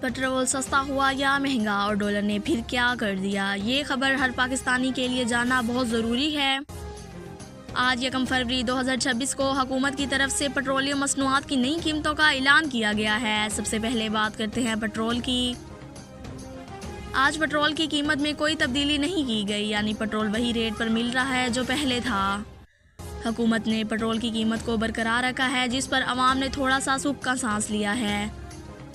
Petrol सस्ता हुआ या महंगा और डॉलर ने फिर क्या कर दिया, ये खबर हर पाकिस्तानी के लिए जानना बहुत ज़रूरी है। आज 1 फरवरी 2026 को हुकूमत की तरफ से पेट्रोलियम मसनूआत की नई कीमतों का ऐलान किया गया है। सबसे पहले बात करते हैं पेट्रोल की। आज पेट्रोल की कीमत में कोई तब्दीली नहीं की गई, यानी पेट्रोल वही रेट पर मिल रहा है जो पहले था। हुकूमत ने पेट्रोल की कीमत को बरकरार रखा है, जिस पर आवाम ने थोड़ा सा सुख का सांस लिया है।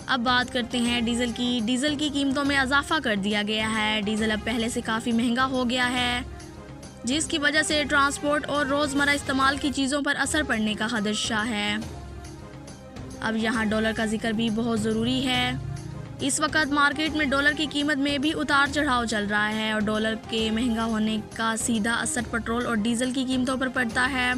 अब बात करते हैं डीज़ल की। डीज़ल की कीमतों में इजाफा कर दिया गया है। डीज़ल अब पहले से काफ़ी महंगा हो गया है, जिसकी वजह से ट्रांसपोर्ट और रोज़मर्रा इस्तेमाल की चीज़ों पर असर पड़ने का खदशा है। अब यहाँ डॉलर का जिक्र भी बहुत ज़रूरी है। इस वक्त मार्केट में डॉलर की कीमत में भी उतार चढ़ाव चल रहा है और डॉलर के महंगा होने का सीधा असर पेट्रोल और डीज़ल की कीमतों पर पड़ता है।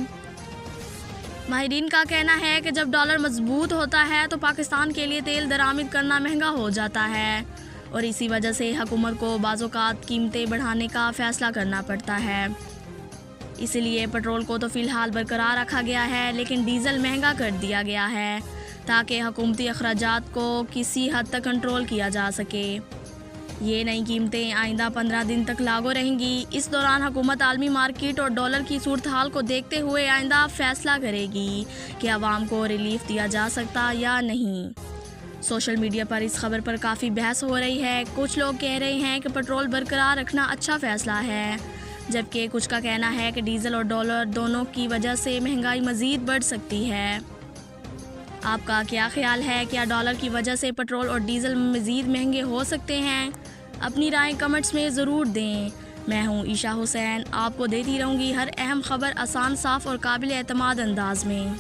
माहिरीन का कहना है कि जब डॉलर मजबूत होता है तो पाकिस्तान के लिए तेल दरामद करना महंगा हो जाता है और इसी वजह से हुकूमत को बाज़-औक़ात कीमतें बढ़ाने का फ़ैसला करना पड़ता है। इसलिए पेट्रोल को तो फ़िलहाल बरकरार रखा गया है, लेकिन डीज़ल महंगा कर दिया गया है ताकि हुकूमती अखराजात को किसी हद तक कंट्रोल किया जा सके। ये नई कीमतें आइंदा 15 दिन तक लागू रहेंगी। इस दौरान हुकूमत आलमी मार्केट और डॉलर की सूरत हाल को देखते हुए आइंदा फैसला करेगी कि आवाम को रिलीफ दिया जा सकता या नहीं। सोशल मीडिया पर इस खबर पर काफ़ी बहस हो रही है। कुछ लोग कह रहे हैं कि पेट्रोल बरकरार रखना अच्छा फ़ैसला है, जबकि कुछ का कहना है कि डीज़ल और डॉलर दोनों की वजह से महंगाई मज़ीद बढ़ सकती है। आपका क्या ख्याल है, क्या डॉलर की वजह से पेट्रोल और डीज़ल मज़ीद महंगे हो सकते हैं? अपनी राय कमेंट्स में ज़रूर दें। मैं हूँ ईशा हुसैन, आपको देती रहूँगी हर अहम खबर आसान, साफ़ और काबिल एतमाद अंदाज में।